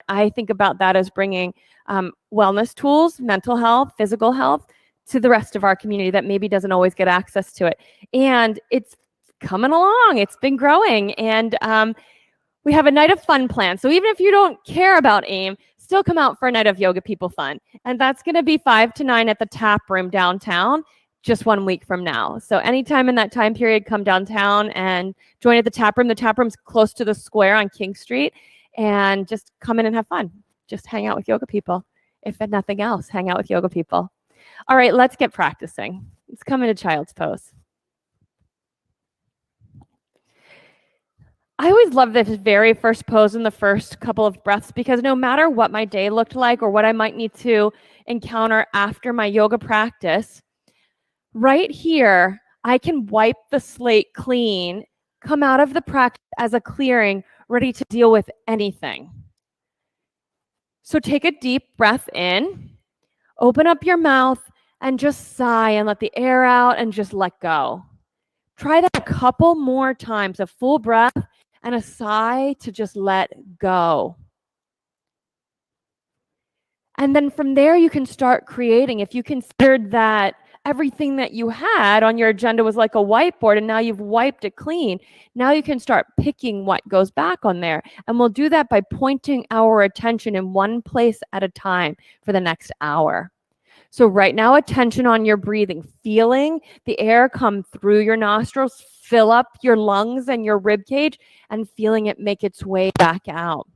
I think about that as bringing wellness tools, mental health, physical health to the rest of our community that maybe doesn't always get access to it. And it's coming along. It's been growing. And we have a night of fun planned. So even if you don't care about AIM, still come out for a night of Yoga People fun. And that's going to be 5 to 9 at the Tap Room downtown, just 1 week from now. So anytime in that time period, come downtown and join at the Tap Room. The Tap Room's close to the square on King Street. And just come in and have fun. Just hang out with yoga people. If nothing else, hang out with yoga people. All right, let's get practicing. Let's come into child's pose. I always love this very first pose in the first couple of breaths because no matter what my day looked like or what I might need to encounter after my yoga practice, right here, I can wipe the slate clean, come out of the practice as a clearing, ready to deal with anything. So take a deep breath in, open up your mouth, and just sigh and let the air out and just let go. Try that a couple more times, a full breath and a sigh to just let go. And then from there, you can start creating. If you considered that everything that you had on your agenda was like a whiteboard and now you've wiped it clean, now you can start picking what goes back on there. And we'll do that by pointing our attention in one place at a time for the next hour. So right now, attention on your breathing, feeling the air come through your nostrils, fill up your lungs and your rib cage, and feeling it make its way back out.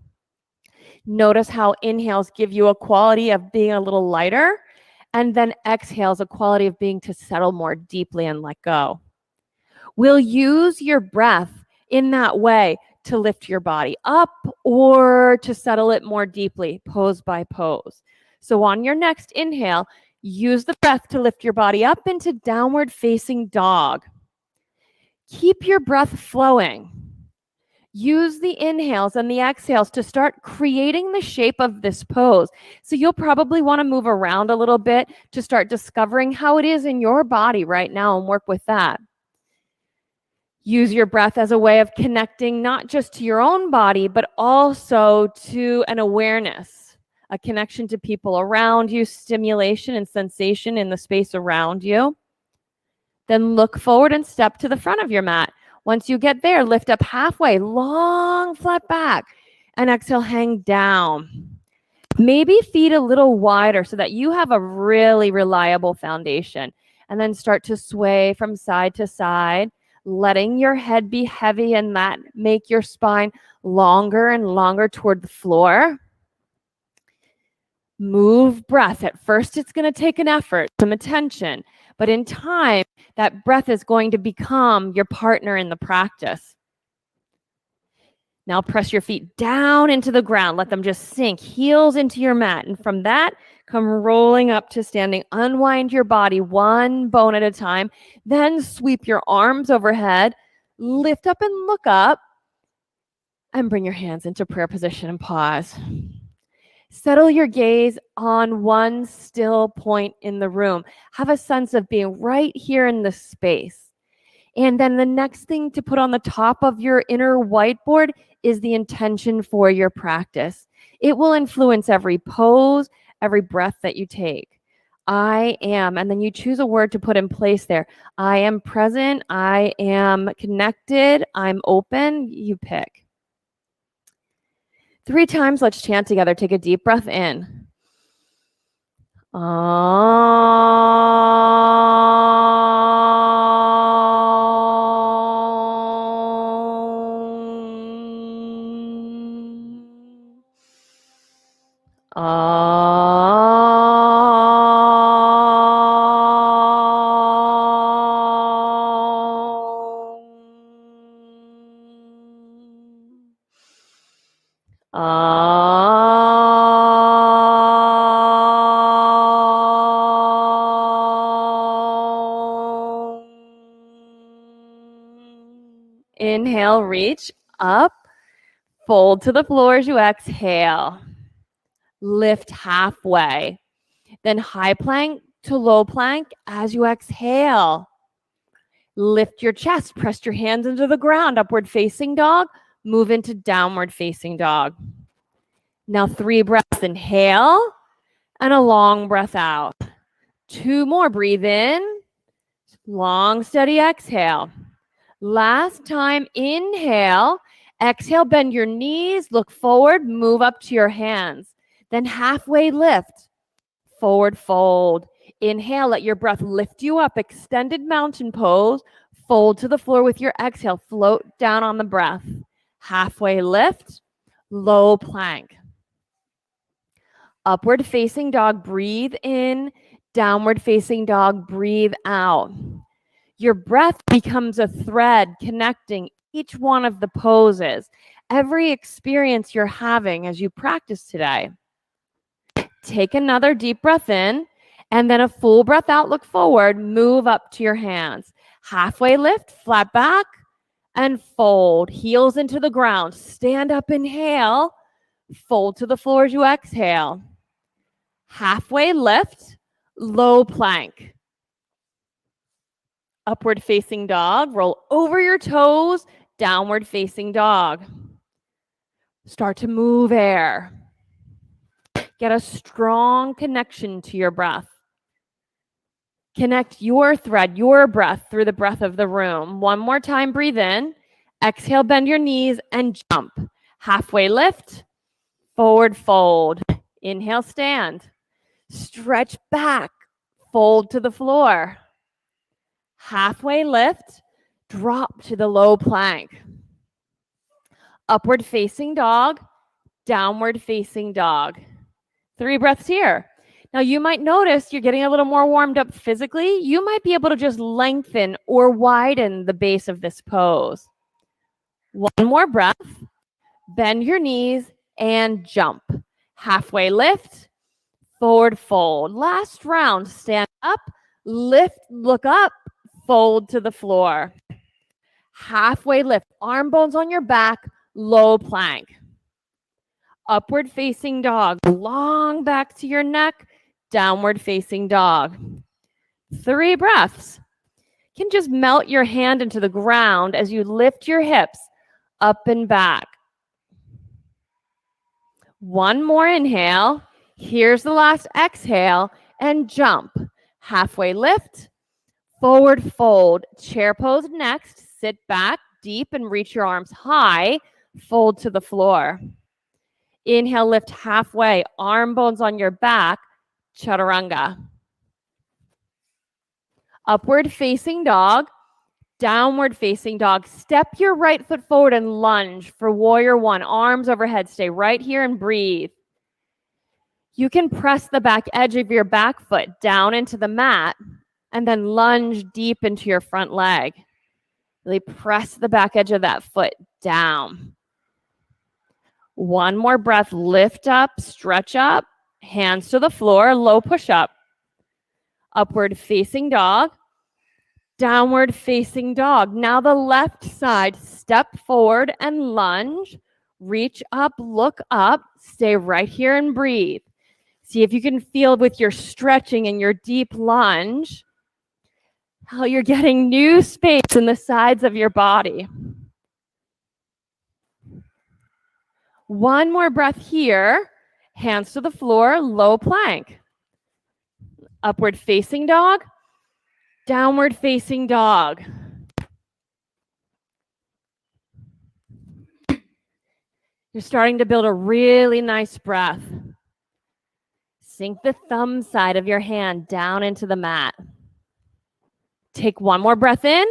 Notice how inhales give you a quality of being a little lighter, and then exhales a quality of being to settle more deeply and let go. We'll use your breath in that way to lift your body up or to settle it more deeply, pose by pose. So on your next inhale, use the breath to lift your body up into downward facing dog. Keep your breath flowing. Use the inhales and the exhales to start creating the shape of this pose. So you'll probably want to move around a little bit to start discovering how it is in your body right now and work with that. Use your breath as a way of connecting not just to your own body, but also to an awareness, a connection to people around you, stimulation and sensation in the space around you. Then look forward and step to the front of your mat. Once you get there, lift up halfway, long flat back, and exhale, hang down. Maybe feet a little wider so that you have a really reliable foundation. And then start to sway from side to side, letting your head be heavy and that make your spine longer and longer toward the floor. Move breath. At first, it's going to take an effort, some attention. But in time, that breath is going to become your partner in the practice. Now press your feet down into the ground. Let them just sink, heels into your mat. And from that, come rolling up to standing. Unwind your body one bone at a time. Then sweep your arms overhead. Lift up and look up. And bring your hands into prayer position and pause. Settle your gaze on one still point in the room. Have a sense of being right here in this space. And then the next thing to put on the top of your inner whiteboard is the intention for your practice. It will influence every pose, every breath that you take. I am, and then you choose a word to put in place there. I am present, I am connected, I'm open, you pick. 3 times, let's chant together. Take a deep breath in. Inhale, reach up, fold to the floor as you exhale. Lift halfway. Then high plank to low plank as you exhale. Lift your chest, press your hands into the ground, upward facing dog, move into downward facing dog. Now 3 breaths, inhale, and a long breath out. 2 more, breathe in, long, steady exhale. Last time, inhale, exhale, bend your knees, look forward, move up to your hands. Then halfway lift, forward fold. Inhale, let your breath lift you up, extended mountain pose. Fold to the floor with your exhale, float down on the breath. Halfway lift, low plank. Upward facing dog, breathe in. Downward facing dog, breathe out. Your breath becomes a thread connecting each one of the poses, every experience you're having as you practice today. Take another deep breath in, and then a full breath out, look forward, move up to your hands. Halfway lift, flat back, and fold. Heels into the ground. Stand up, inhale, fold to the floor as you exhale. Halfway lift, low plank. Upward facing dog, roll over your toes, downward facing dog. Start to move air. Get a strong connection to your breath. Connect your thread, your breath through the breath of the room. One more time, breathe in. Exhale, bend your knees and jump. Halfway lift, forward fold. Inhale, stand. Stretch back, fold to the floor. Halfway lift, drop to the low plank. Upward facing dog, downward facing dog. 3 breaths here. Now you might notice you're getting a little more warmed up physically. You might be able to just lengthen or widen the base of this pose. One more breath. Bend your knees and jump. Halfway lift, forward fold. Last round, stand up, lift, look up, fold to the floor. Halfway lift, arm bones on your back, low plank. Upward facing dog, long back to your neck, downward facing dog. 3 breaths. You can just melt your hand into the ground as you lift your hips up and back. One more inhale. Here's the last exhale and jump. Halfway lift, forward fold. Chair pose next. Sit back deep and reach your arms high. Fold to the floor. Inhale, lift halfway, arm bones on your back, chaturanga. Upward facing dog, downward facing dog. Step your right foot forward and lunge for warrior 1. Arms overhead, stay right here and breathe. You can press the back edge of your back foot down into the mat and then lunge deep into your front leg. Really press the back edge of that foot down. One more breath, lift up, stretch up, hands to the floor, low push up. Upward facing dog, downward facing dog. Now the left side, step forward and lunge, reach up, look up, stay right here and breathe. See if you can feel with your stretching and your deep lunge, how you're getting new space in the sides of your body. One more breath here. Hands to the floor, low plank. Upward facing dog, downward facing dog. You're starting to build a really nice breath. Sink the thumb side of your hand down into the mat. Take one more breath in,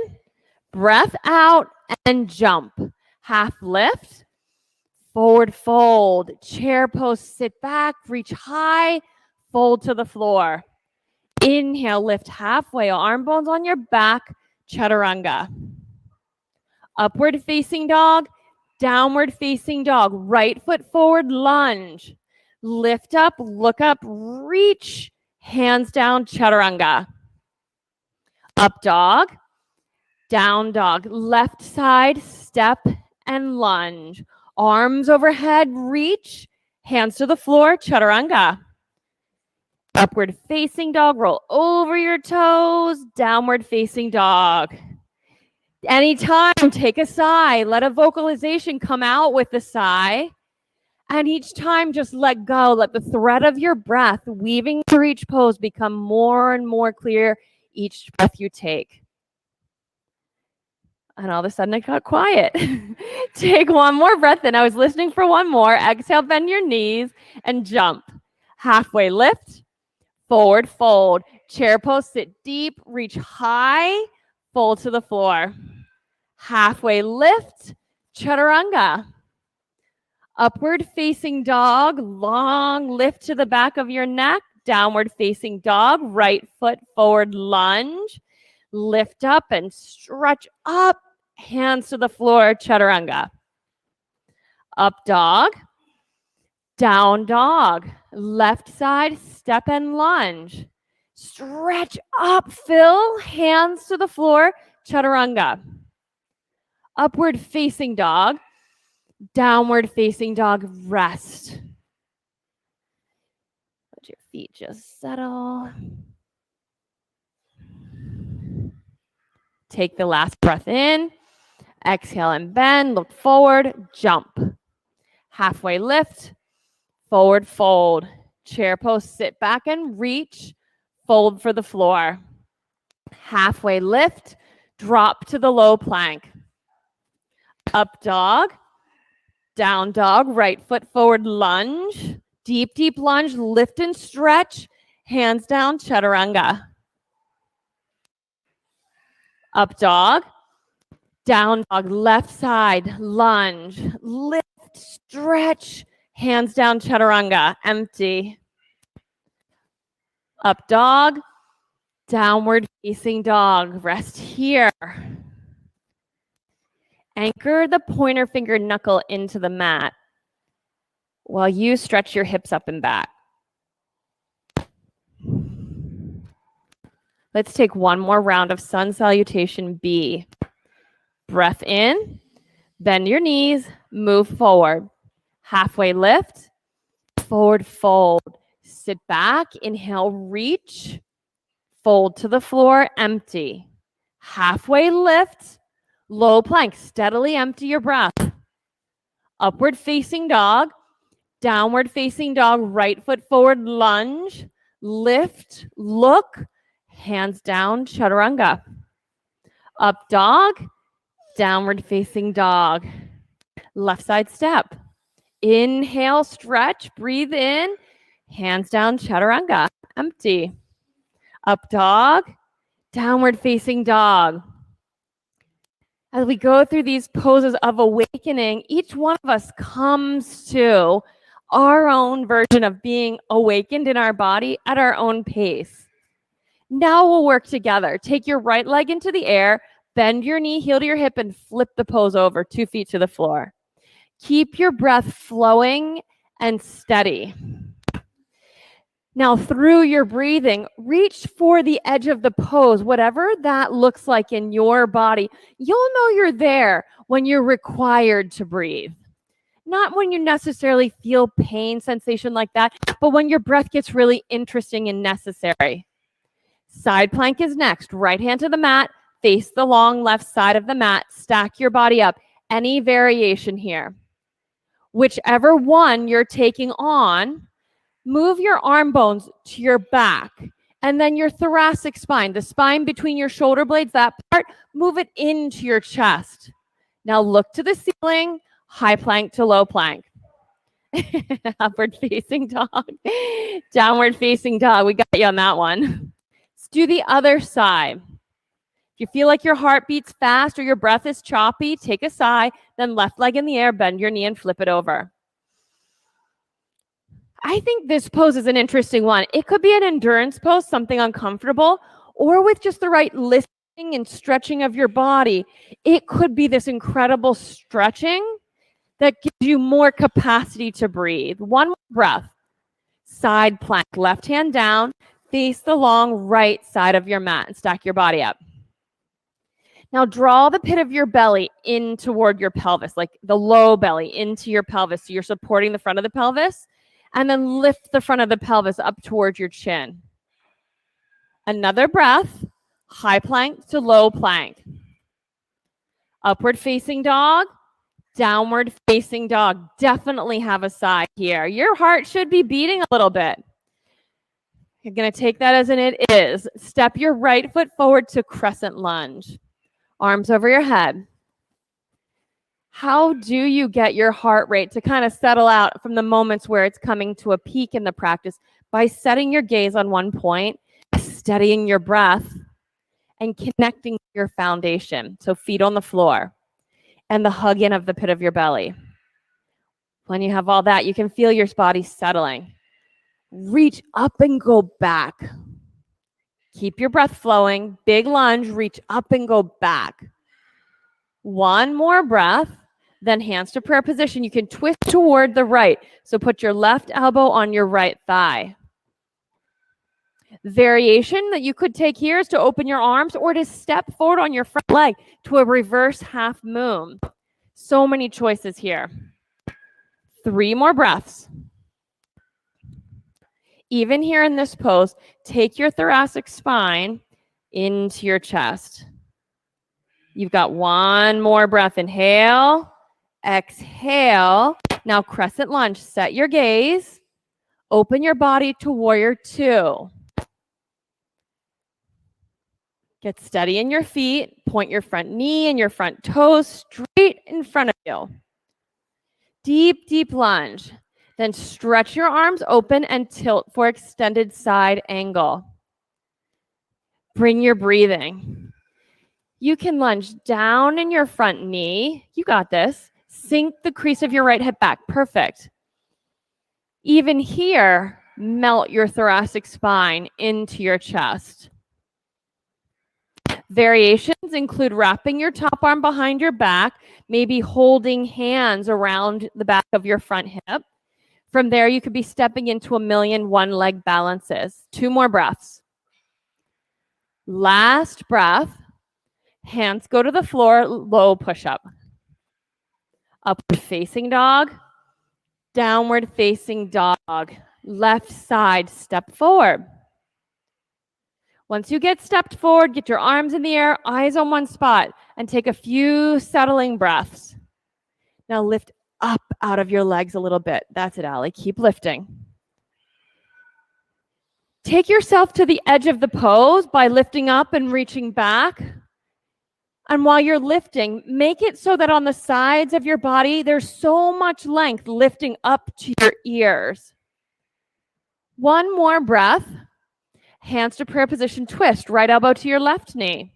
breath out, and jump. Half lift. Forward fold, chair pose, sit back, reach high, fold to the floor. Inhale, lift halfway, arm bones on your back, chaturanga. Upward facing dog, downward facing dog. Right foot forward, lunge. Lift up, look up, reach, hands down, chaturanga. Up dog, down dog. Left side, step and lunge. Arms overhead, reach, hands to the floor, chaturanga. Upward facing dog, roll over your toes, downward facing dog. Anytime, take a sigh. Let a vocalization come out with the sigh. And each time, just let go. Let the thread of your breath weaving through each pose become more and more clear each breath you take. And all of a sudden, it got quiet. Take one more breath in. I was listening for one more. Exhale, bend your knees and jump. Halfway lift, forward fold. Chair pose, sit deep, reach high, fold to the floor. Halfway lift, chaturanga. Upward facing dog, long lift to the back of your neck. Downward facing dog, right foot forward lunge. Lift up and stretch up. Hands to the floor, chaturanga. Up dog. Down dog. Left side, step and lunge. Stretch up, Phil. Hands to the floor, chaturanga. Upward facing dog. Downward facing dog, rest. Let your feet just settle. Take the last breath in. Exhale and bend. Look forward. Jump. Halfway lift. Forward fold. Chair pose. Sit back and reach. Fold for the floor. Halfway lift. Drop to the low plank. Up dog. Down dog. Right foot forward lunge. Deep, deep lunge. Lift and stretch. Hands down. Chaturanga. Up dog. Down dog, left side, lunge, lift, stretch, hands down, chaturanga, empty. Up dog, downward facing dog, rest here. Anchor the pointer finger knuckle into the mat while you stretch your hips up and back. Let's take one more round of sun salutation B. Breath in, bend your knees, move forward. Halfway lift, forward fold. Sit back, inhale, reach, fold to the floor, empty. Halfway lift, low plank, steadily empty your breath. Upward facing dog, downward facing dog, right foot forward, lunge, lift, look, hands down, chaturanga. Up dog, downward facing dog. Left side step. Inhale, stretch, breathe in. Hands down, chaturanga. Empty. Up dog, downward facing dog. As we go through these poses of awakening, each one of us comes to our own version of being awakened in our body at our own pace. Now we'll work together. Take your right leg into the air, bend your knee, heel to your hip, and flip the pose over, 2 feet to the floor. Keep your breath flowing and steady. Now, through your breathing, reach for the edge of the pose, whatever that looks like in your body. You'll know you're there when you're required to breathe. Not when you necessarily feel pain sensation like that, but when your breath gets really interesting and necessary. Side plank is next. Right hand to the mat, face the long left side of the mat, stack your body up. Any variation here. Whichever one you're taking on, move your arm bones to your back and then your thoracic spine, the spine between your shoulder blades, that part, move it into your chest. Now look to the ceiling, high plank to low plank. Upward facing dog, downward facing dog. We got you on that one. Let's do the other side. If you feel like your heart beats fast or your breath is choppy, take a sigh, then left leg in the air, bend your knee and flip it over. I think this pose is an interesting one. It could be an endurance pose, something uncomfortable, or with just the right listening and stretching of your body, it could be this incredible stretching that gives you more capacity to breathe. One more breath. Side plank, left hand down, face the long right side of your mat and stack your body up. Now draw the pit of your belly in toward your pelvis, like the low belly into your pelvis. So you're supporting the front of the pelvis. And then lift the front of the pelvis up towards your chin. Another breath, high plank to low plank. Upward facing dog, Downward facing dog. Definitely have a sigh here. Your heart should be beating a little bit. You're going to take that as an it is. Step your right foot forward to crescent lunge. Arms over your head. How do you get your heart rate to kind of settle out from the moments where it's coming to a peak in the practice? By setting your gaze on one point, steadying your breath, and connecting your foundation. So feet on the floor and the hug in of the pit of your belly. When you have all that, you can feel your body settling. Reach up and go back. Keep your breath flowing. Big lunge, reach up and go back. One more breath, then hands to prayer position. You can twist toward the right. So put your left elbow on your right thigh. Variation that you could take here is to open your arms or to step forward on your front leg to a reverse half moon. So many choices here. 3 more breaths. Even here in this pose, take your thoracic spine into your chest. You've got 1 more breath. Inhale, exhale. Now crescent lunge. Set your gaze. Open your body to warrior 2. Get steady in your feet. Point your front knee and your front toes straight in front of you. Deep, deep lunge. Then stretch your arms open and tilt for extended side angle. Bring your breathing. You can lunge down in your front knee. You got this. Sink the crease of your right hip back. Perfect. Even here, melt your thoracic spine into your chest. Variations include wrapping your top arm behind your back, maybe holding hands around the back of your front hip. From there, you could be stepping into a million one-leg balances. 2 more breaths. Last breath. Hands go to the floor, low push-up. Upward facing dog. Downward facing dog. Left side, step forward. Once you get stepped forward, get your arms in the air, eyes on one spot, and take a few settling breaths. Now lift up out of your legs a little bit. That's it, Allie. Keep lifting. Take yourself to the edge of the pose by lifting up and reaching back. And while you're lifting, make it so that on the sides of your body, there's so much length lifting up to your ears. 1 more breath. Hands to prayer position, twist, right elbow to your left knee.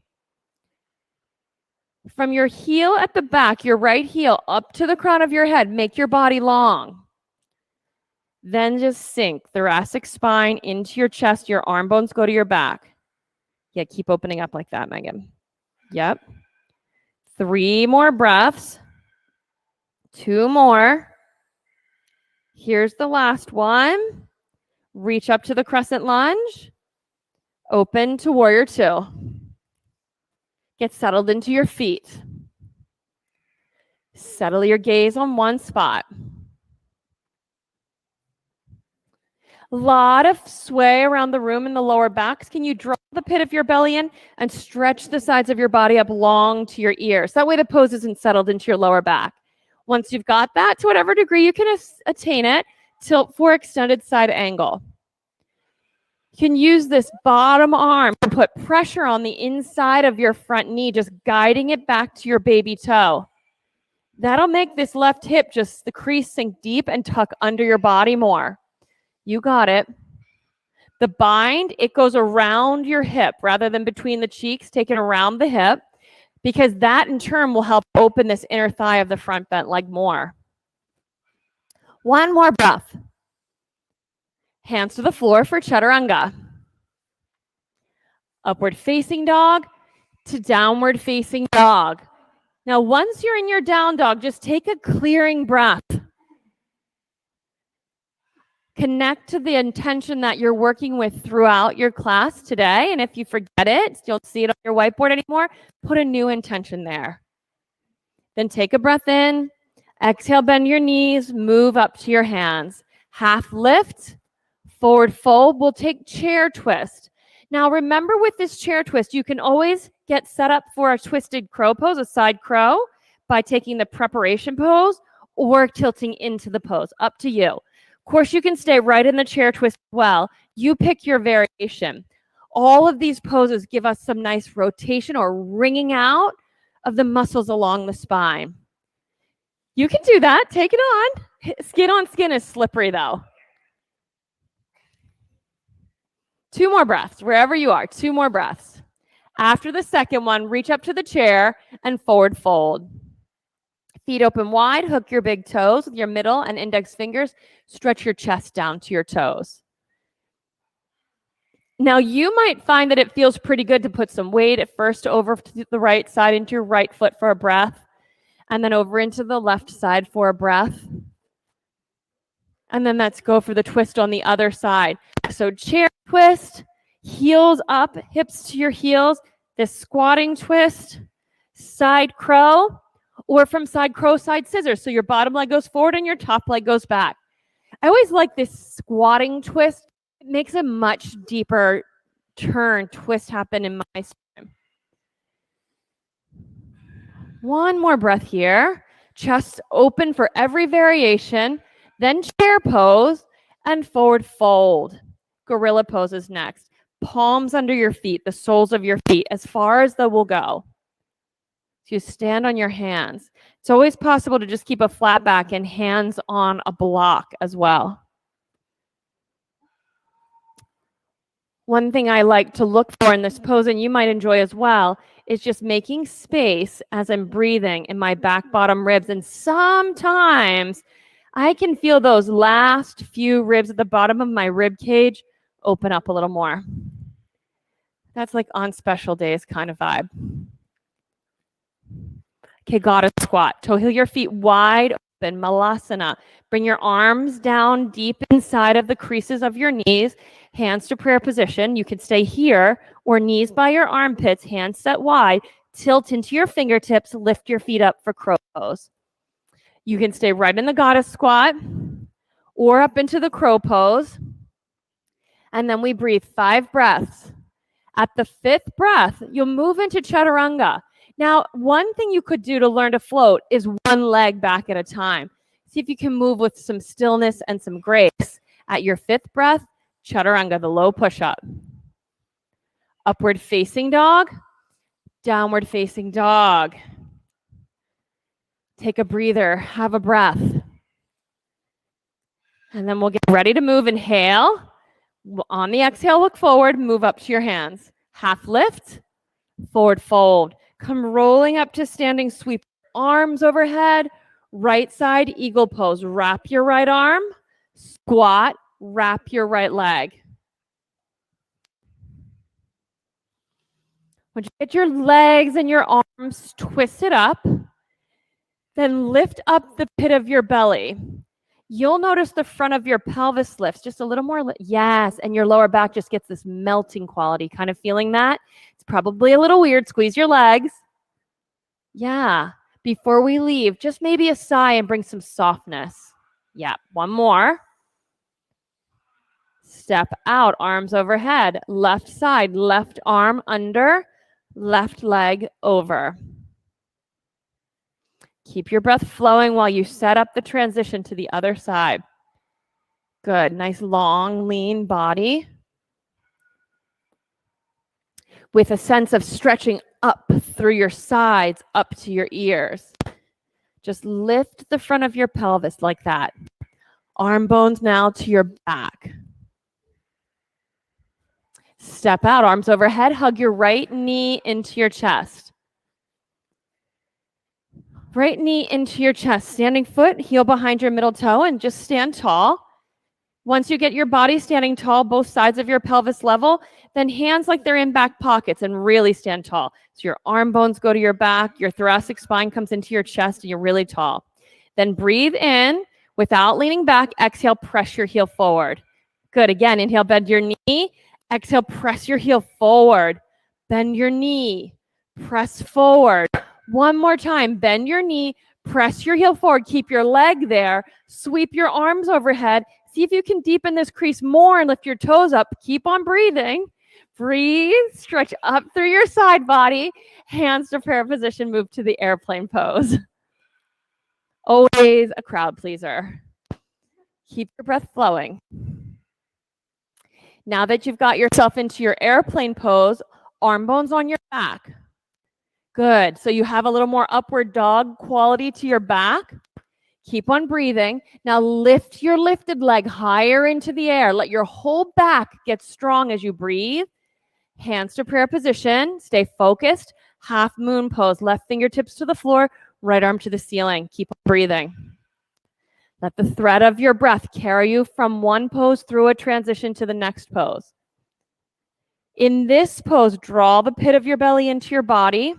From your heel at the back, your right heel up to the crown of your head, make your body long. Then just sink thoracic spine into your chest, your arm bones go to your back. Yeah, keep opening up like that, Megan. Yep. 3 more breaths. 2 more. Here's the last one. Reach up to the crescent lunge. Open to warrior 2. Get settled into your feet. Settle your gaze on one spot. A lot of sway around the room in the lower backs. Can you draw the pit of your belly in and stretch the sides of your body up long to your ears? That way the pose isn't settled into your lower back. Once you've got that, to whatever degree you can attain it, tilt for extended side angle. You can use this bottom arm to put pressure on the inside of your front knee, just guiding it back to your baby toe. That'll make this left hip just the crease sink deep and tuck under your body more. You got it. The bind, it goes around your hip rather than between the cheeks, take it around the hip, because that in turn will help open this inner thigh of the front bent leg more. 1 more breath. Hands to the floor for chaturanga. Upward facing dog to downward facing dog. Now, once you're in your down dog, just take a clearing breath. Connect to the intention that you're working with throughout your class today. And if you forget it, you don't see it on your whiteboard anymore, put a new intention there. Then take a breath in. Exhale, bend your knees, move up to your hands. Half lift. Forward fold, we'll take chair twist. Now remember with this chair twist, you can always get set up for a twisted crow pose, a side crow, by taking the preparation pose or tilting into the pose. Up to you. Of course, you can stay right in the chair twist as well. You pick your variation. All of these poses give us some nice rotation or wringing out of the muscles along the spine. You can do that. Take it on. Skin on skin is slippery though. 2 more breaths, wherever you are, 2 more breaths. After the second one, reach up to the chair and forward fold. Feet open wide, hook your big toes with your middle and index fingers. Stretch your chest down to your toes. Now, you might find that it feels pretty good to put some weight at first over to the right side into your right foot for a breath, and then over into the left side for a breath. And then let's go for the twist on the other side. So chair twist, heels up, hips to your heels, this squatting twist, side crow, or from side crow, side scissors. So your bottom leg goes forward and your top leg goes back. I always like this squatting twist. It makes a much deeper turn, twist happen in my spine. 1 more breath here. Chest open for every variation. Then chair pose and forward fold. Gorilla pose is next. Palms under your feet, the soles of your feet, as far as they will go. So you stand on your hands. It's always possible to just keep a flat back and hands on a block as well. One thing I like to look for in this pose, and you might enjoy as well, is just making space as I'm breathing in my back bottom ribs. And sometimes I can feel those last few ribs at the bottom of my rib cage open up a little more. That's like on special days kind of vibe. Okay, goddess squat. Toe heel your feet wide open, malasana. Bring your arms down deep inside of the creases of your knees. Hands to prayer position. You can stay here or knees by your armpits, hands set wide. Tilt into your fingertips. Lift your feet up for crow pose. You can stay right in the goddess squat or up into the crow pose. And then we breathe 5 breaths. At the 5th breath, you'll move into chaturanga. Now, one thing you could do to learn to float is one leg back at a time. See if you can move with some stillness and some grace. At your 5th breath, chaturanga, the low push-up. Upward facing dog, downward facing dog. Take a breather, have a breath. And then we'll get ready to move. Inhale. On the exhale, look forward, move up to your hands. Half lift, forward fold. Come rolling up to standing sweep. Arms overhead, right side eagle pose. Wrap your right arm, squat, wrap your right leg. Once you get your legs and your arms twisted up, then lift up the pit of your belly. You'll notice the front of your pelvis lifts just a little more. Yes, and your lower back just gets this melting quality. Kind of feeling that? It's probably a little weird. Squeeze your legs. Yeah. Before we leave, just maybe a sigh and bring some softness. Yeah. 1 more. Step out, arms overhead. Left side, left arm under, left leg over. Keep your breath flowing while you set up the transition to the other side. Good. Nice, long, lean body. With a sense of stretching up through your sides, up to your ears. Just lift the front of your pelvis like that. Arm bones now to your back. Step out, arms overhead. Hug your right knee into your chest. Right knee into your chest. Standing foot, heel behind your middle toe, and just stand tall. Once you get your body standing tall, both sides of your pelvis level, then hands like they're in back pockets and really stand tall. So your arm bones go to your back, your thoracic spine comes into your chest, and you're really tall. Then breathe in without leaning back. Exhale, press your heel forward. Good. Again, inhale, bend your knee. Exhale, press your heel forward. Bend your knee. Press forward. 1 more time. Bend your knee. Press your heel forward. Keep your leg there. Sweep your arms overhead. See if you can deepen this crease more and lift your toes up. Keep on breathing. Breathe. Stretch up through your side body. Hands to prayer position. Move to the airplane pose. Always a crowd pleaser. Keep your breath flowing. Now that you've got yourself into your airplane pose, arm bones on your back. Good. So you have a little more upward dog quality to your back. Keep on breathing. Now lift your lifted leg higher into the air. Let your whole back get strong as you breathe. Hands to prayer position. Stay focused. Half moon pose. Left fingertips to the floor, right arm to the ceiling. Keep on breathing. Let the thread of your breath carry you from one pose through a transition to the next pose. In this pose, draw the pit of your belly into your body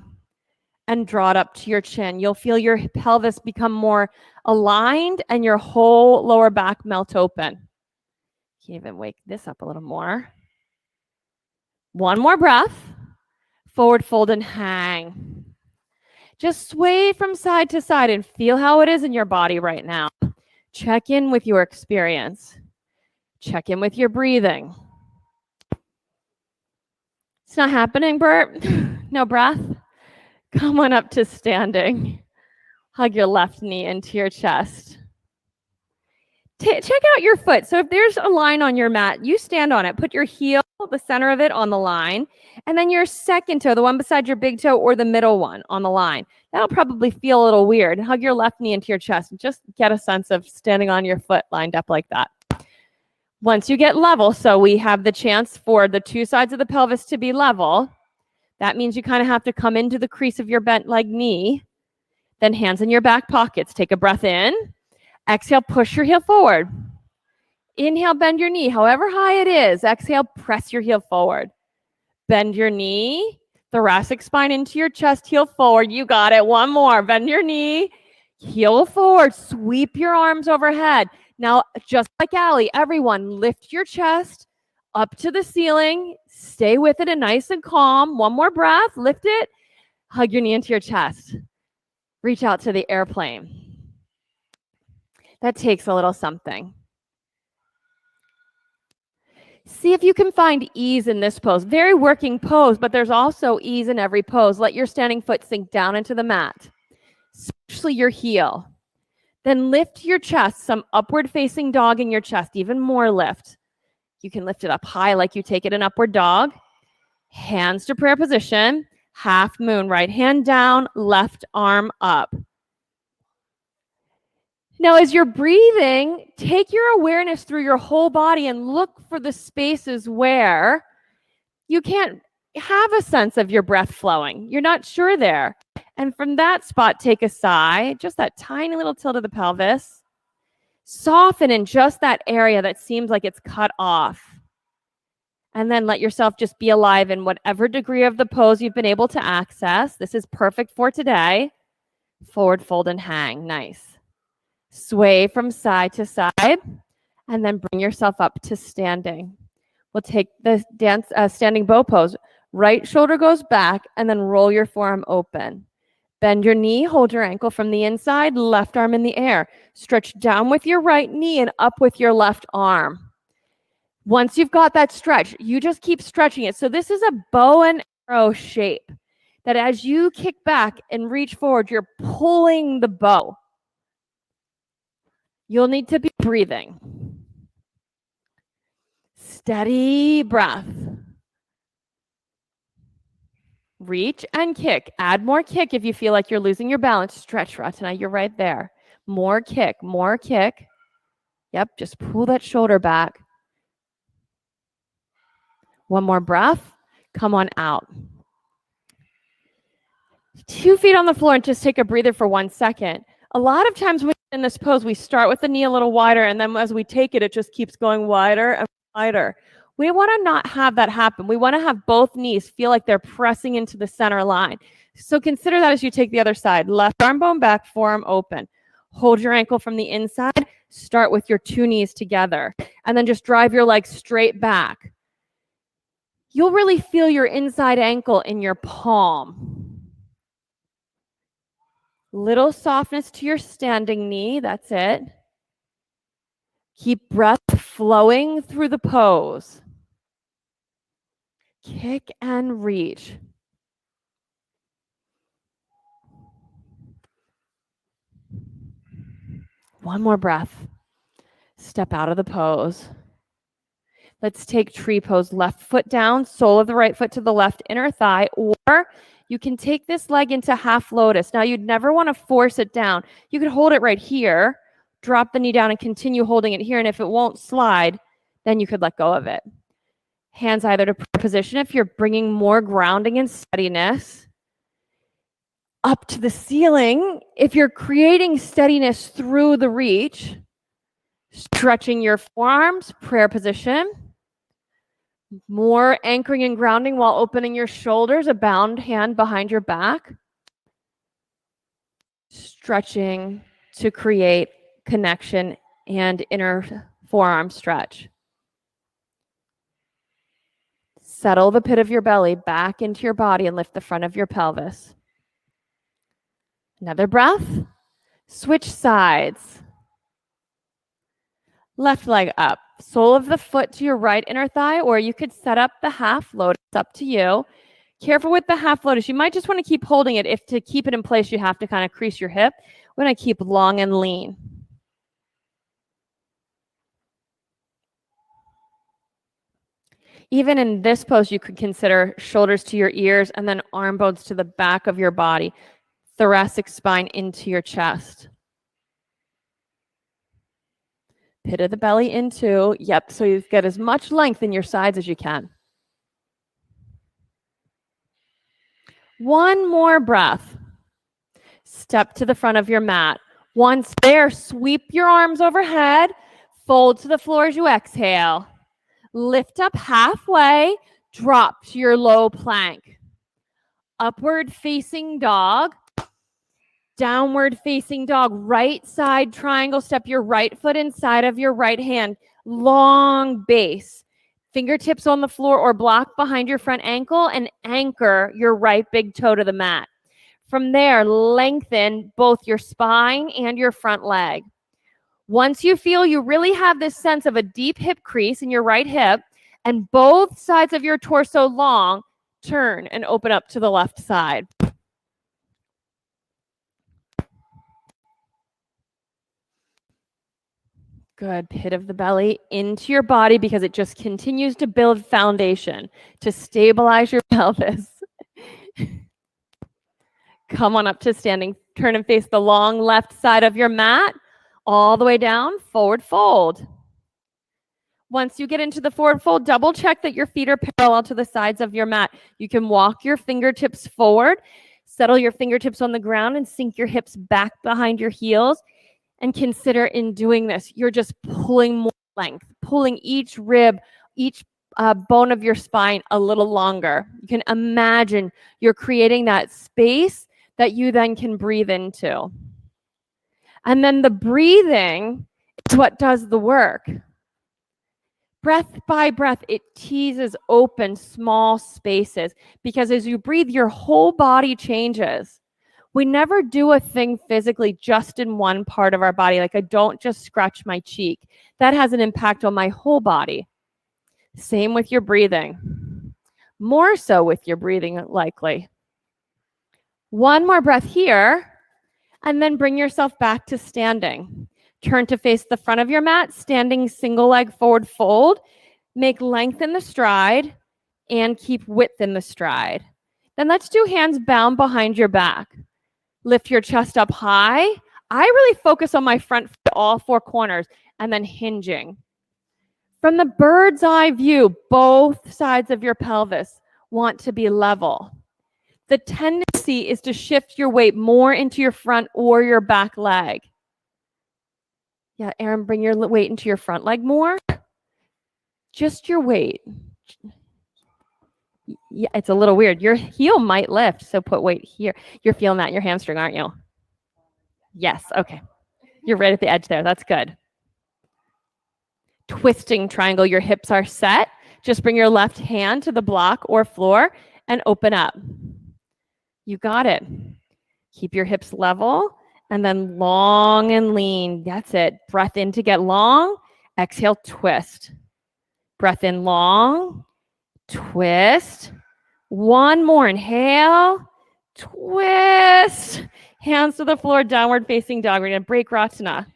and draw it up to your chin. You'll feel your pelvis become more aligned and your whole lower back melt open. You can even wake this up a little more. One more breath. Forward fold and hang. Just sway from side to side and feel how it is in your body right now. Check in with your experience. Check in with your breathing. It's not happening, Bert. No breath. Come on up to standing. Hug your left knee into your chest. Check out your foot. So if there's a line on your mat, you stand on it. Put your heel, the center of it, on the line, and then your second toe, the one beside your big toe, or the middle one on the line. That'll probably feel a little weird. Hug your left knee into your chest and just get a sense of standing on your foot lined up like that. Once you get level, so we have the chance for the two sides of the pelvis to be level. That means you kind of have to come into the crease of your bent leg knee. Then hands in your back pockets. Take a breath in. Exhale, push your heel forward. Inhale, bend your knee, however high it is. Exhale, press your heel forward. Bend your knee, thoracic spine into your chest, heel forward. You got it. One more. Bend your knee, heel forward. Sweep your arms overhead. Now, just like Allie, everyone lift your chest up to the ceiling. Stay with it and nice and calm. One more breath. Lift it. Hug your knee into your chest. Reach out to the airplane. That takes a little something. See if you can find ease in this pose. Very working pose, but there's also ease in every pose. Let your standing foot sink down into the mat, especially your heel. Then lift your chest, some upward facing dog in your chest, even more lift. You can lift it up high like you take it an upward dog. Hands to prayer position, half moon, right hand down, left arm up. Now, as you're breathing, take your awareness through your whole body and look for the spaces where you can't have a sense of your breath flowing. You're not sure there. And from that spot, take a sigh, just that tiny little tilt of the pelvis. Soften in just that area that seems like it's cut off. And then let yourself just be alive in whatever degree of the pose you've been able to access. This is perfect for today. Forward fold and hang. Nice. Sway from side to side, and then bring yourself up to standing. We'll take the standing bow pose. Right shoulder goes back, and then roll your forearm open. Bend your knee, hold your ankle from the inside, left arm in the air. Stretch down with your right knee and up with your left arm. Once you've got that stretch, you just keep stretching it. So this is a bow and arrow shape that as you kick back and reach forward, you're pulling the bow. You'll need to be breathing. Steady breath. Reach and kick. Add more kick if you feel like you're losing your balance. Stretch, Ratana, you're right there. More kick, more kick. Yep, just pull that shoulder back. One more breath. Come on out. 2 feet on the floor and just take a breather for 1 second. A lot of times in this pose, we start with the knee a little wider, and then as we take it, it just keeps going wider and wider. We want to not have that happen. We want to have both knees feel like they're pressing into the center line. So consider that as you take the other side. Left arm bone back, forearm open. Hold your ankle from the inside. Start with your 2 knees together. And then just drive your legs straight back. You'll really feel your inside ankle in your palm. Little softness to your standing knee. That's it. Keep breath flowing through the pose. Kick and reach. One more breath. Step out of the pose. Let's take tree pose. Left foot down, sole of the right foot to the left inner thigh, or you can take this leg into half lotus. Now, you'd never want to force it down. You could hold it right here, drop the knee down and continue holding it here. And if it won't slide, then you could let go of it. Hands either to position if you're bringing more grounding and steadiness. Up to the ceiling if you're creating steadiness through the reach. Stretching your forearms, prayer position. More anchoring and grounding while opening your shoulders, a bound hand behind your back. Stretching to create connection and inner forearm stretch. Settle the pit of your belly back into your body and lift the front of your pelvis. Another breath. Switch sides. Left leg up. Sole of the foot to your right inner thigh, or you could set up the half lotus. Up to you. Careful with the half lotus. You might just want to keep holding it. If to keep it in place, you have to kind of crease your hip. We're going to keep long and lean. Even in this pose, you could consider shoulders to your ears and then arm bones to the back of your body. Thoracic spine into your chest. Pit of the belly into, yep, so you get as much length in your sides as you can. One more breath. Step to the front of your mat. Once there, sweep your arms overhead, fold to the floor as you exhale. Lift up halfway, drop to your low plank. Upward facing dog. Downward facing dog, right side triangle. Step your right foot inside of your right hand. Long base. Fingertips on the floor or block behind your front ankle and anchor your right big toe to the mat. From there, lengthen both your spine and your front leg. Once you feel you really have this sense of a deep hip crease in your right hip and both sides of your torso long, turn and open up to the left side. Good. Pit of the belly into your body because it just continues to build foundation to stabilize your pelvis. Come on up to standing. Turn and face the long left side of your mat. All the way down, forward fold. Once you get into the forward fold, double check that your feet are parallel to the sides of your mat. You can walk your fingertips forward, settle your fingertips on the ground, and sink your hips back behind your heels. And consider in doing this, you're just pulling more length, pulling each rib, each bone of your spine a little longer. You can imagine you're creating that space that you then can breathe into. And then the breathing is what does the work. Breath by breath, it teases open small spaces because as you breathe, your whole body changes. We never do a thing physically just in one part of our body. Like I don't just scratch my cheek. That has an impact on my whole body. Same with your breathing. More so with your breathing, likely. One more breath here, and then bring yourself back to standing. Turn to face the front of your mat, standing single leg forward fold. Make length in the stride and keep width in the stride. Then let's do hands bound behind your back. Lift your chest up high. I really focus on my front foot, all four corners, and then hinging. From the bird's eye view, both sides of your pelvis want to be level. The tendency is to shift your weight more into your front or your back leg. Yeah, Erin, bring your weight into your front leg more. Just your weight. Yeah, it's a little weird. Your heel might lift, so put weight here. You're feeling that in your hamstring, aren't you? Yes, okay. You're right at the edge there. That's good. Twisting triangle. Your hips are set. Just bring your left hand to the block or floor and open up. You got it. Keep your hips level and then long and lean. That's it. Breath in to get long. Exhale, twist. Breath in long. Twist. One more. Inhale. Twist. Hands to the floor, downward facing dog. We're going to break Ratana.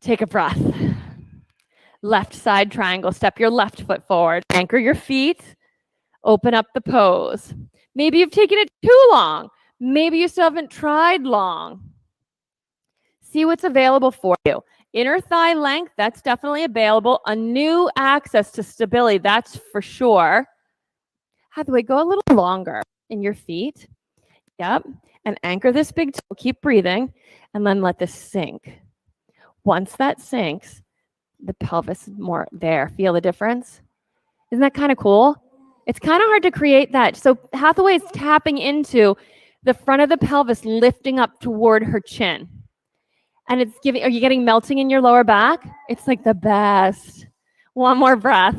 Take a breath. Left side triangle. Step your left foot forward. Anchor your feet. Open up the pose. Maybe you've taken it too long. Maybe you still haven't tried long. See what's available for you. Inner thigh length, that's definitely available. A new access to stability, that's for sure. Hathaway, go a little longer in your feet. Yep. And anchor this big toe. Keep breathing. And then let this sink. Once that sinks, the pelvis is more there. Feel the difference? Isn't that kind of cool? It's kind of hard to create that. So Hathaway is tapping into the front of the pelvis, lifting up toward her chin. And it's giving, are you getting melting in your lower back? It's like the best. One more breath.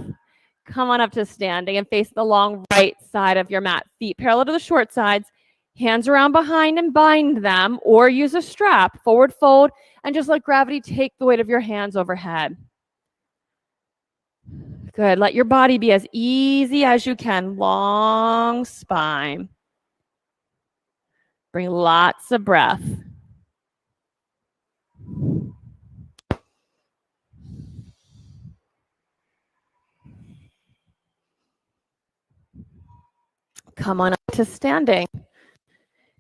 Come on up to standing and face the long right side of your mat. Feet parallel to the short sides. Hands around behind and bind them, or use a strap. Forward fold, and just let gravity take the weight of your hands overhead. Good. Let your body be as easy as you can. Long spine. Bring lots of breath. Come on up to standing.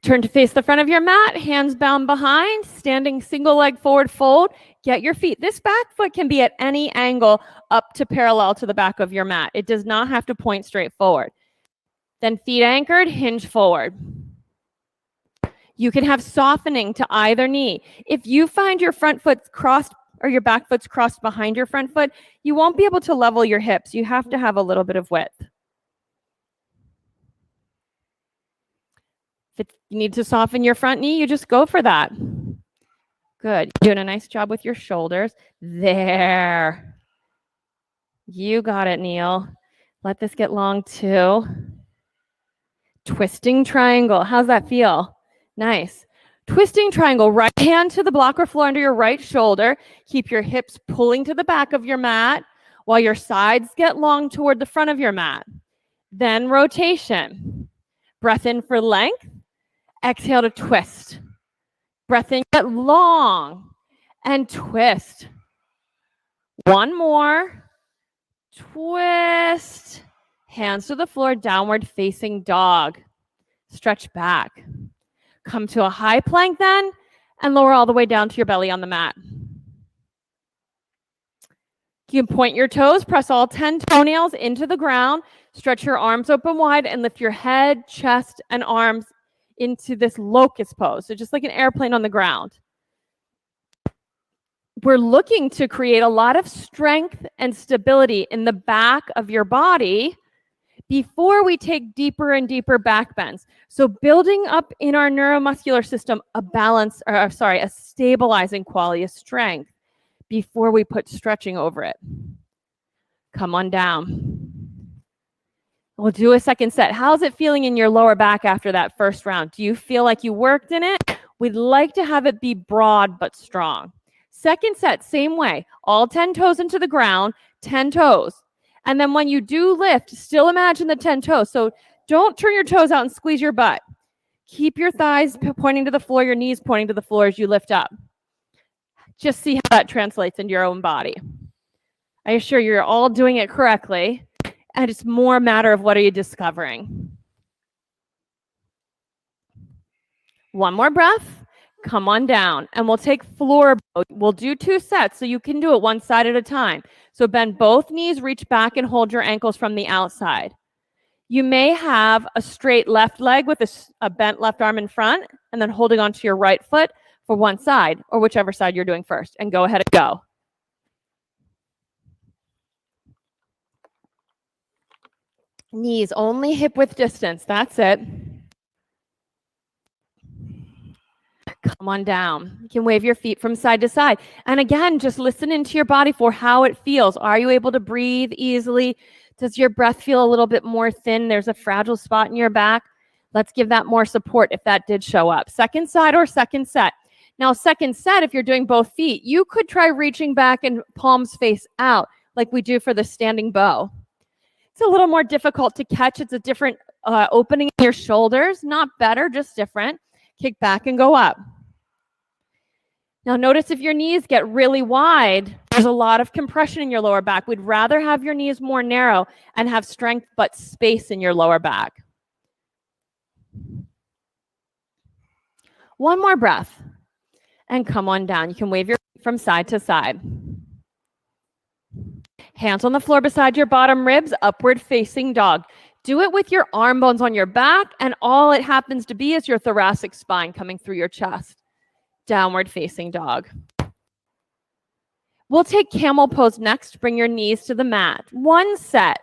Turn to face the front of your mat, hands bound behind, standing single leg forward fold. Get your feet. This back foot can be at any angle up to parallel to the back of your mat. It does not have to point straight forward. Then feet anchored, hinge forward. You can have softening to either knee. If you find your front foot crossed or your back foot's crossed behind your front foot, you won't be able to level your hips. You have to have a little bit of width. If you need to soften your front knee, you just go for that. Good. You're doing a nice job with your shoulders. There. You got it, Neil. Let this get long too. Twisting triangle. How's that feel? Nice. Twisting triangle. Right hand to the blocker floor under your right shoulder. Keep your hips pulling to the back of your mat while your sides get long toward the front of your mat. Then rotation. Breath in for length. Exhale to twist. Breath in, get long, and twist. One more. Twist. Hands to the floor, downward facing dog. Stretch back. Come to a high plank then, and lower all the way down to your belly on the mat. You can point your toes, press all 10 toenails into the ground, stretch your arms open wide, and lift your head, chest, and arms into this locust pose. So just like an airplane on the ground. We're looking to create a lot of strength and stability in the back of your body before we take deeper and deeper back bends. So building up in our neuromuscular system a stabilizing quality of strength before we put stretching over it. Come on down. We'll do a second set. How's it feeling in your lower back after that first round? Do you feel like you worked in it? We'd like to have it be broad but strong. Second set, same way. All 10 toes into the ground, 10 toes. And then when you do lift, still imagine the 10 toes. So don't turn your toes out and squeeze your butt. Keep your thighs pointing to the floor, your knees pointing to the floor as you lift up. Just see how that translates into your own body. I assure you, you're all doing it correctly. And it's more a matter of what are you discovering. One more breath. Come on down. And we'll take floor. We'll do 2 sets so you can do it one side at a time. So bend both knees, reach back and hold your ankles from the outside. You may have a straight left leg with a bent left arm in front and then holding onto your right foot for one side or whichever side you're doing first. And go ahead and go. Knees only hip width distance. That's it. Come on down. You can wave your feet from side to side. And again, just listen into your body for how it feels. Are you able to breathe easily? Does your breath feel a little bit more thin? There's a fragile spot in your back. Let's give that more support if that did show up. Second side or second set. Now, second set, if you're doing both feet, you could try reaching back and palms face out like we do for the standing bow. It's a little more difficult to catch. It's a different opening in your shoulders. Not better, just different. Kick back and go up. Now notice if your knees get really wide, there's a lot of compression in your lower back. We'd rather have your knees more narrow and have strength but space in your lower back. One more breath and come on down. You can wave your feet from side to side. Hands on the floor beside your bottom ribs, upward facing dog. Do it with your arm bones on your back, and all it happens to be is your thoracic spine coming through your chest. Downward facing dog. We'll take camel pose next. Bring your knees to the mat. One set.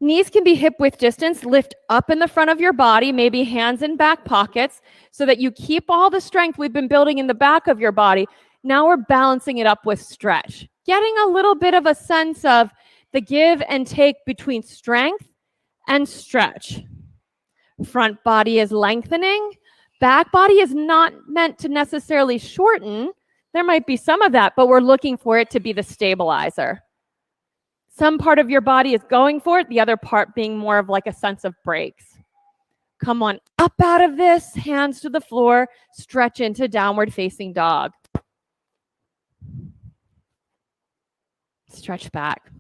Knees can be hip width distance. Lift up in the front of your body, maybe hands in back pockets, so that you keep all the strength we've been building in the back of your body. Now we're balancing it up with stretch, getting a little bit of a sense of the give and take between strength and stretch. Front body is lengthening. Back body is not meant to necessarily shorten. There might be some of that, but we're looking for it to be the stabilizer. Some part of your body is going for it, the other part being more of like a sense of breaks. Come on up out of this, hands to the floor, stretch into downward facing dog. Stretch back.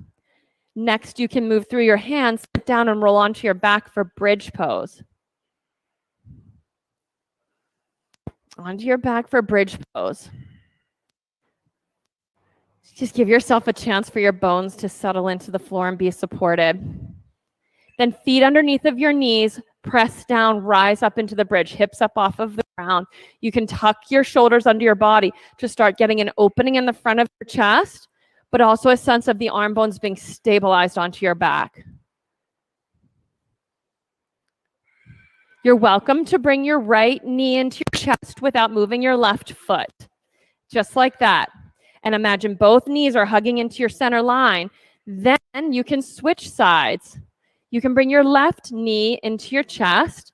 Next, you can move through your hands, sit down and roll onto your back for bridge pose. Onto your back for bridge pose. Just give yourself a chance for your bones to settle into the floor and be supported. Then feet underneath of your knees, press down, rise up into the bridge, hips up off of the ground. You can tuck your shoulders under your body to start getting an opening in the front of your chest, but also a sense of the arm bones being stabilized onto your back. You're welcome to bring your right knee into your chest without moving your left foot. Just like that. And imagine both knees are hugging into your center line. Then you can switch sides. You can bring your left knee into your chest,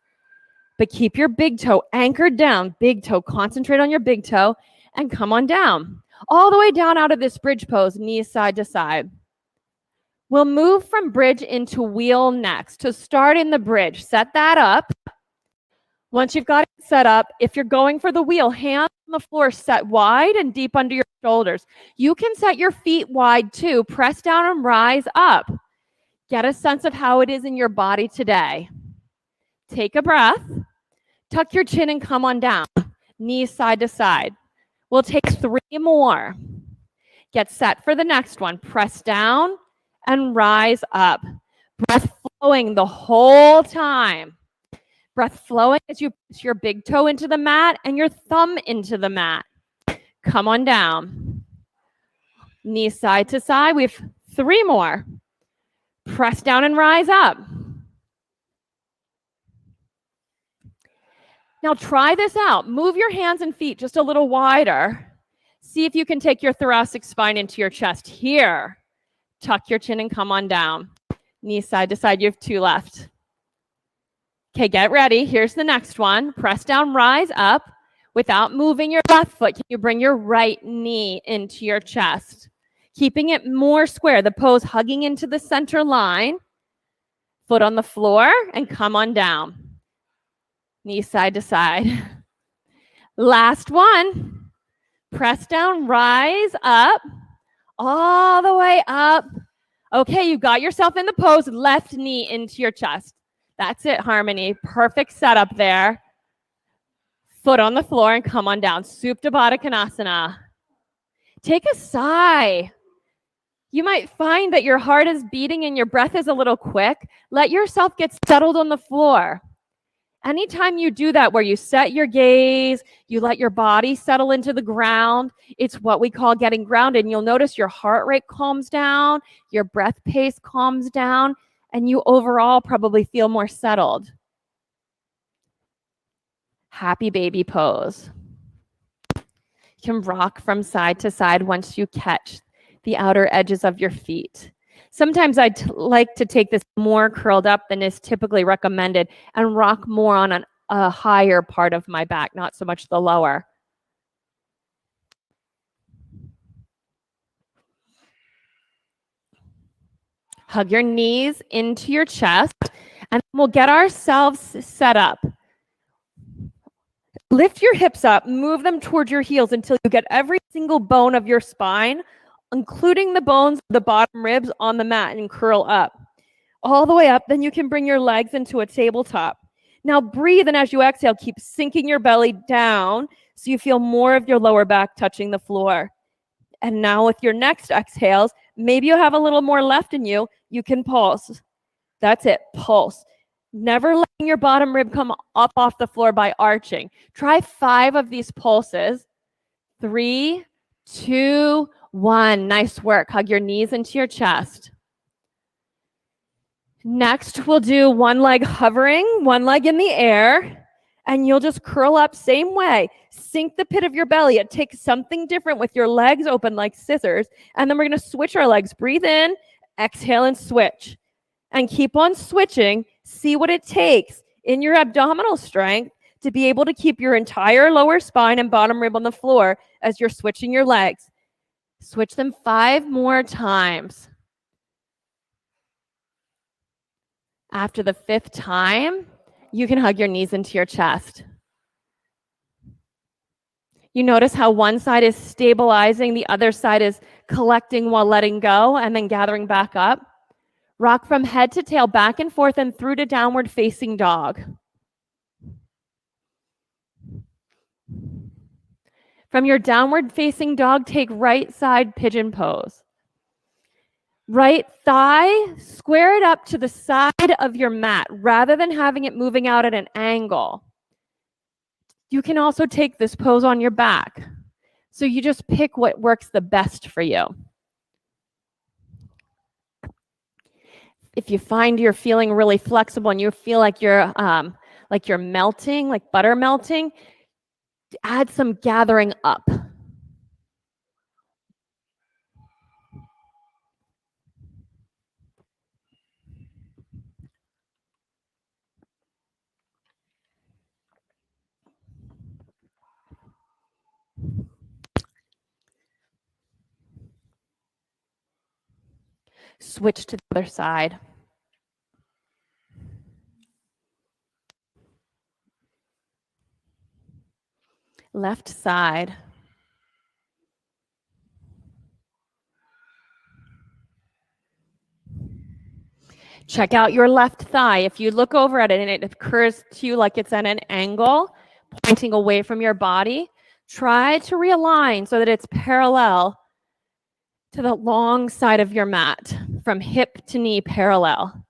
but keep your big toe anchored down. Big toe, concentrate on your big toe and come on down. All the way down out of this bridge pose, knees side to side. We'll move from bridge into wheel next. To start in the bridge, set that up. Once you've got it set up, if you're going for the wheel, hands on the floor set wide and deep under your shoulders. You can set your feet wide too. Press down and rise up. Get a sense of how it is in your body today. Take a breath. Tuck your chin and come on down. Knees side to side. We'll take 3 more. Get set for the next one. Press down and rise up. Breath flowing the whole time. Breath flowing as you push your big toe into the mat and your thumb into the mat. Come on down. Knees side to side. We have 3 more. Press down and rise up. Now try this out. Move your hands and feet just a little wider. See if you can take your thoracic spine into your chest. Here. Tuck your chin and come on down. Knees side to side. You have 2 left. Okay, get ready. Here's the next one. Press down, rise up. Without moving your left foot, can you bring your right knee into your chest? Keeping it more square, the pose hugging into the center line. Foot on the floor and come on down. Knee side to side. Last one. Press down, rise up. All the way up. Okay, you got yourself in the pose. Left knee into your chest. That's it, Harmony. Perfect setup there. Foot on the floor and come on down. Supta Baddha Konasana. Take a sigh. You might find that your heart is beating and your breath is a little quick. Let yourself get settled on the floor. Anytime you do that, where you set your gaze, you let your body settle into the ground, it's what we call getting grounded. And you'll notice your heart rate calms down, your breath pace calms down, and you overall probably feel more settled. Happy baby pose. You can rock from side to side once you catch the outer edges of your feet. Sometimes I like to take this more curled up than is typically recommended and rock more on a higher part of my back, not so much the lower. Hug your knees into your chest, and we'll get ourselves set up. Lift your hips up, move them towards your heels until you get every single bone of your spine, including the bones of the bottom ribs, on the mat, and curl up. All the way up, then you can bring your legs into a tabletop. Now breathe, and as you exhale, keep sinking your belly down so you feel more of your lower back touching the floor. And now with your next exhales, maybe you have a little more left in you, you can pulse. That's it, pulse. Never letting your bottom rib come up off the floor by arching. Try 5 of these pulses. 3, 2, 1. Nice work. Hug your knees into your chest. Next, we'll do one leg hovering, one leg in the air, and you'll just curl up same way. Sink the pit of your belly. It takes something different with your legs open like scissors. And then we're going to switch our legs. Breathe in, exhale, and switch. And keep on switching. See what it takes in your abdominal strength to be able to keep your entire lower spine and bottom rib on the floor as you're switching your legs. Switch them 5 more times. After the 5th time, you can hug your knees into your chest. You notice how one side is stabilizing, the other side is collecting while letting go and then gathering back up. Rock from head to tail, back and forth and through to downward facing dog. From your downward facing dog, take right side pigeon pose. Right thigh, square it up to the side of your mat rather than having it moving out at an angle. You can also take this pose on your back. So you just pick what works the best for you. If you find you're feeling really flexible and you feel like you're melting, like butter melting, add some gathering up. Switch to the other side. Left side. Check out your left thigh. If you look over at it and it occurs to you like it's at an angle, pointing away from your body, try to realign so that it's parallel to the long side of your mat, from hip to knee parallel.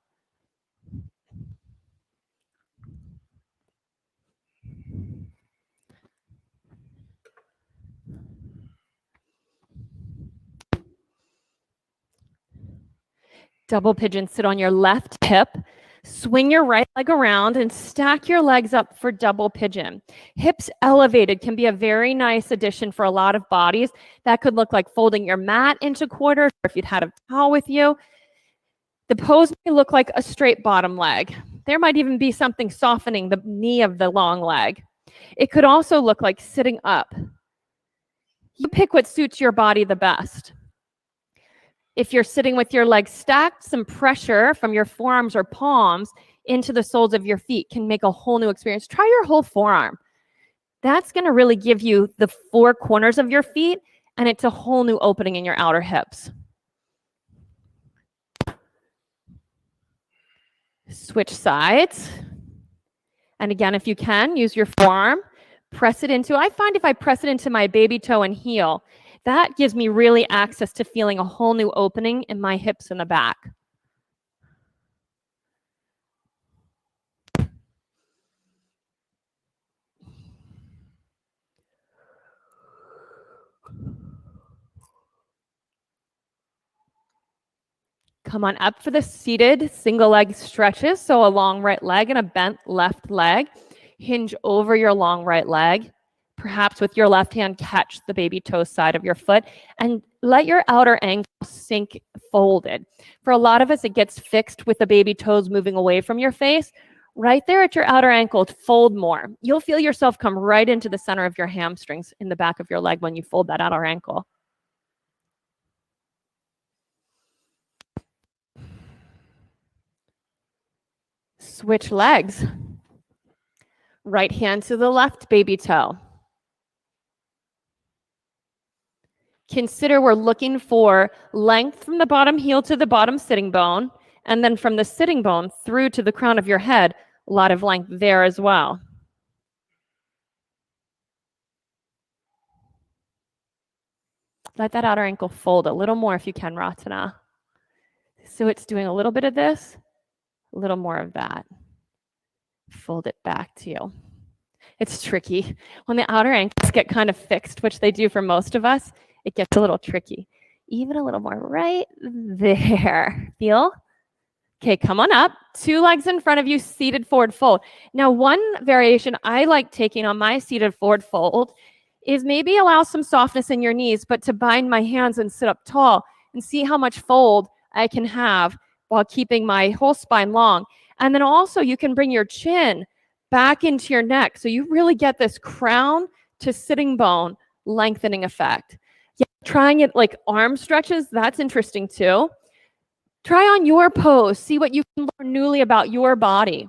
Double pigeon, sit on your left hip. Swing your right leg around and stack your legs up for double pigeon. Hips elevated can be a very nice addition for a lot of bodies. That could look like folding your mat into quarters, or if you'd had a towel with you. The pose may look like a straight bottom leg. There might even be something softening the knee of the long leg. It could also look like sitting up. You pick what suits your body the best. If you're sitting with your legs stacked, some pressure from your forearms or palms into the soles of your feet can make a whole new experience. Try your whole forearm. That's going to really give you the 4 corners of your feet, and it's a whole new opening in your outer hips. Switch sides. And again, if you can, use your forearm. Press it into, I find if I press it into my baby toe and heel, that gives me really access to feeling a whole new opening in my hips and the back. Come on up for the seated single leg stretches. So a long right leg and a bent left leg. Hinge over your long right leg. Perhaps with your left hand, catch the baby toe side of your foot and let your outer ankle sink folded. For a lot of us, it gets fixed with the baby toes moving away from your face. Right there at your outer ankle, fold more. You'll feel yourself come right into the center of your hamstrings in the back of your leg when you fold that outer ankle. Switch legs. Right hand to the left baby toe. Consider we're looking for length from the bottom heel to the bottom sitting bone, and then from the sitting bone through to the crown of your head, a lot of length there as well. Let that outer ankle fold a little more if you can, Ratana. So it's doing a little bit of this, a little more of that. Fold it back to you. It's tricky. When the outer ankles get kind of fixed, which they do for most of us, it gets a little tricky. Even a little more right there. Feel? Okay, come on up. 2 legs in front of you, seated forward fold. Now, one variation I like taking on my seated forward fold is maybe allow some softness in your knees, but to bind my hands and sit up tall and see how much fold I can have while keeping my whole spine long. And then also you can bring your chin back into your neck. So you really get this crown to sitting bone lengthening effect. Yeah, trying it like arm stretches, that's interesting too. Try on your pose. See what you can learn newly about your body.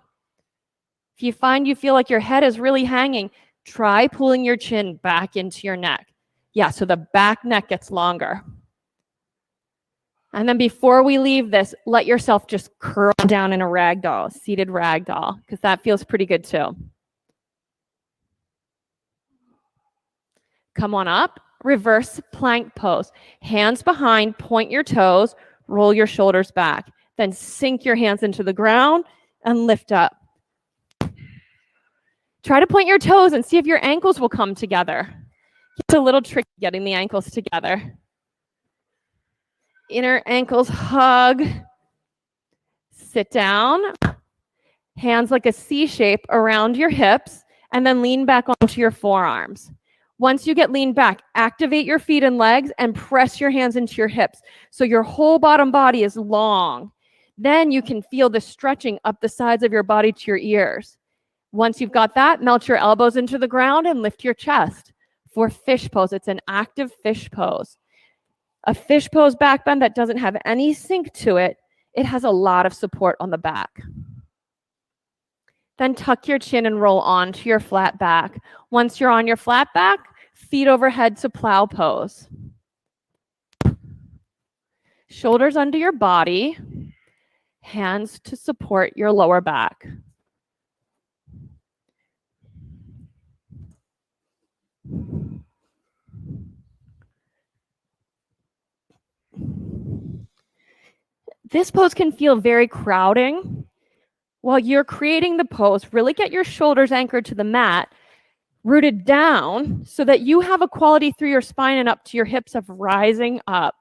If you find you feel like your head is really hanging, try pulling your chin back into your neck. Yeah, so the back neck gets longer. And then before we leave this, let yourself just curl down in a ragdoll, seated ragdoll, because that feels pretty good too. Come on up, reverse plank pose. Hands behind, point your toes, roll your shoulders back. Then sink your hands into the ground and lift up. Try to point your toes and see if your ankles will come together. It's a little tricky getting the ankles together. Inner ankles hug. Sit down. Hands like a C shape around your hips, and then lean back onto your forearms. Once you get leaned back, activate your feet and legs and press your hands into your hips so your whole bottom body is long. Then you can feel the stretching up the sides of your body to your ears. Once you've got that, melt your elbows into the ground and lift your chest. For fish pose, it's an active fish pose. A fish pose back bend that doesn't have any sink to it, it has a lot of support on the back. Then tuck your chin and roll onto your flat back. Once you're on your flat back, feet overhead to plow pose. Shoulders under your body, hands to support your lower back. This pose can feel very crowding. While you're creating the pose, really get your shoulders anchored to the mat, rooted down so that you have a quality through your spine and up to your hips of rising up.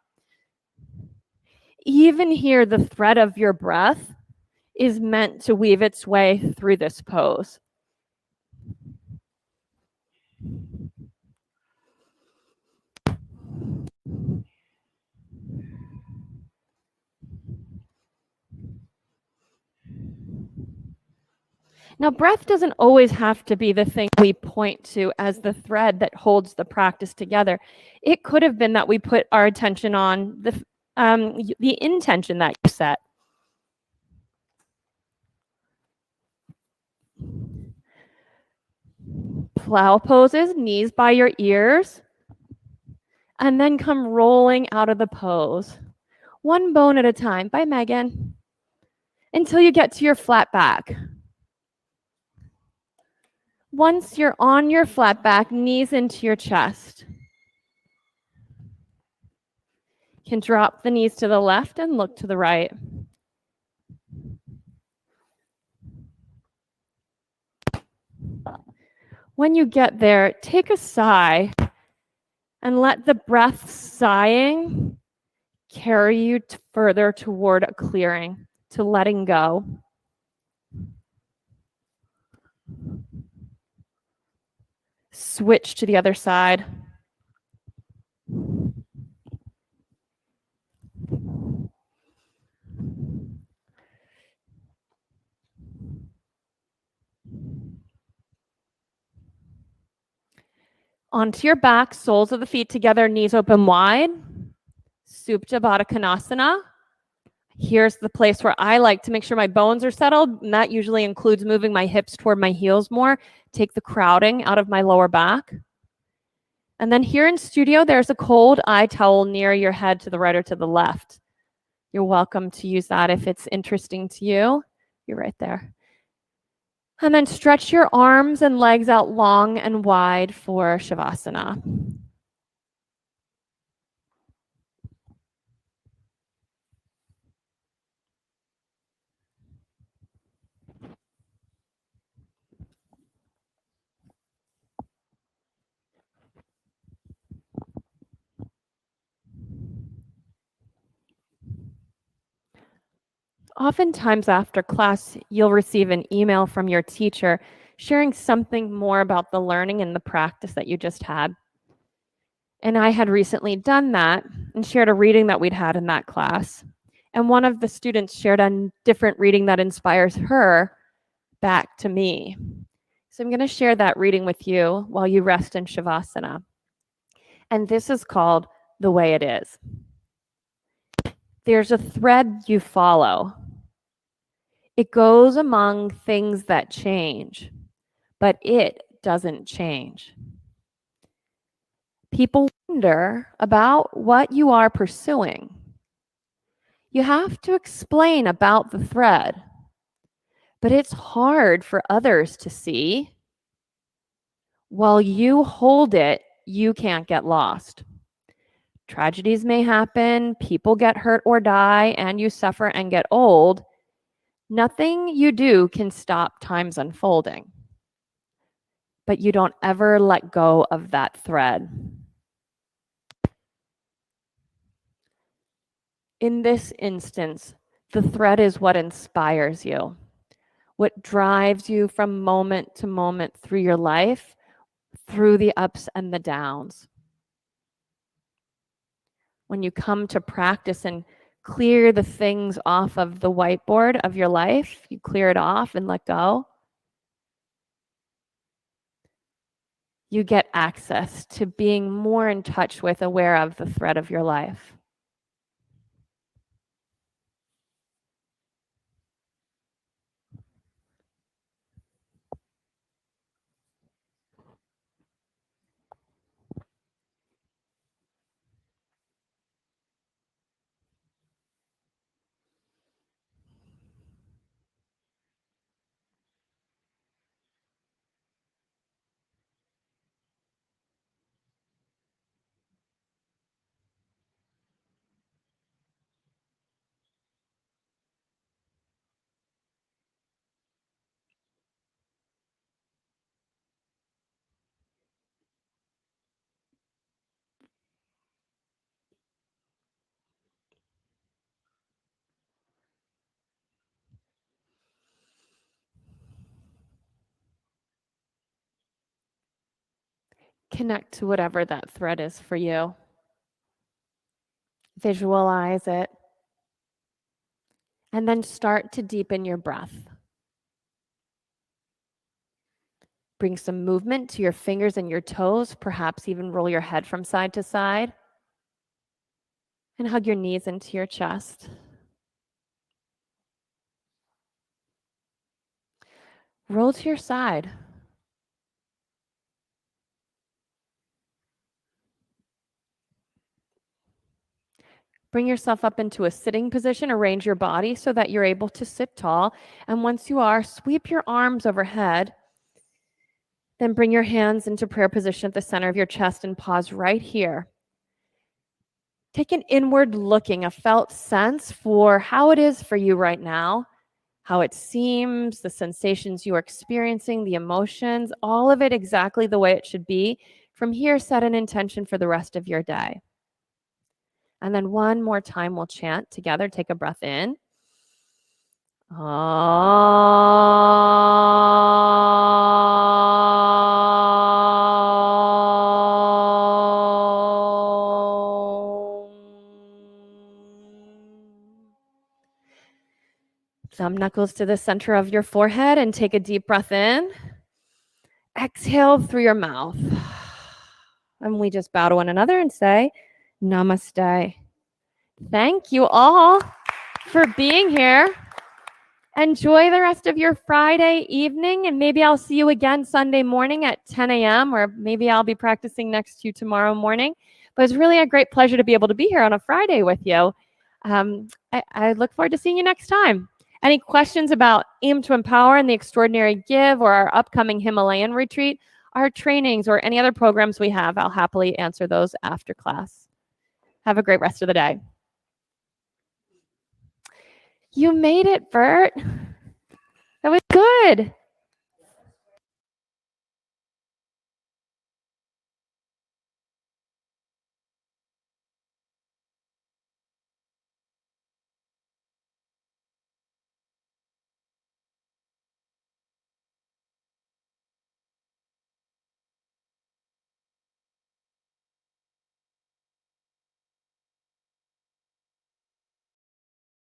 Even here, the thread of your breath is meant to weave its way through this pose. Now, breath doesn't always have to be the thing we point to as the thread that holds the practice together. It could have been that we put our attention on the intention that you set. Plow poses, knees by your ears, and then come rolling out of the pose. One bone at a time. Bye, Megan. Until you get to your flat back. Once you're on your flat back, knees into your chest. You can drop the knees to the left and look to the right. When you get there, take a sigh and let the breath sighing carry you further toward a clearing, to letting go. Switch to the other side. Onto your back, soles of the feet together, knees open wide. Supta Baddha Konasana. Here's the place where I like to make sure my bones are settled, and that usually includes moving my hips toward my heels more, take the crowding out of my lower back. And then here in studio, there's a cold eye towel near your head to the right or to the left. You're welcome to use that if it's interesting to you. You're right there. And then stretch your arms and legs out long and wide for Shavasana. Oftentimes after class, you'll receive an email from your teacher sharing something more about the learning and the practice that you just had. And I had recently done that and shared a reading that we'd had in that class. And one of the students shared a different reading that inspires her back to me. So I'm going to share that reading with you while you rest in Shavasana. And this is called The Way It Is. There's a thread you follow. It goes among things that change, but it doesn't change. People wonder about what you are pursuing. You have to explain about the thread, but it's hard for others to see. While you hold it, you can't get lost. Tragedies may happen, people get hurt or die, and you suffer and get old. Nothing you do can stop time's unfolding. But you don't ever let go of that thread. In this instance, the thread is what inspires you, what drives you from moment to moment through your life, through the ups and the downs. When you come to practice and clear the things off of the whiteboard of your life, you clear it off and let go, you get access to being more in touch with, aware of the thread of your life. Connect to whatever that thread is for you. Visualize it. And then start to deepen your breath. Bring some movement to your fingers and your toes, perhaps even roll your head from side to side. And hug your knees into your chest. Roll to your side. Bring yourself up into a sitting position. Arrange your body so that you're able to sit tall. And once you are, sweep your arms overhead. Then bring your hands into prayer position at the center of your chest and pause right here. Take an inward looking, a felt sense for how it is for you right now, how it seems, the sensations you are experiencing, the emotions, all of it exactly the way it should be. From here, set an intention for the rest of your day. And then one more time, we'll chant together. Take a breath in. Thumb knuckles to the center of your forehead and take a deep breath in. Exhale through your mouth. And we just bow to one another and say, Namaste. Thank you all for being here. Enjoy the rest of your Friday evening, and maybe I'll see you again Sunday morning at 10 a.m., or maybe I'll be practicing next to you tomorrow morning. But it's really a great pleasure to be able to be here on a Friday with you. I look forward to seeing you next time. Any questions about Aim to Empower and the Extraordinary Give, or our upcoming Himalayan retreat, our trainings, or any other programs we have, I'll happily answer those after class. Have a great rest of the day. You made it, Bert. That was good.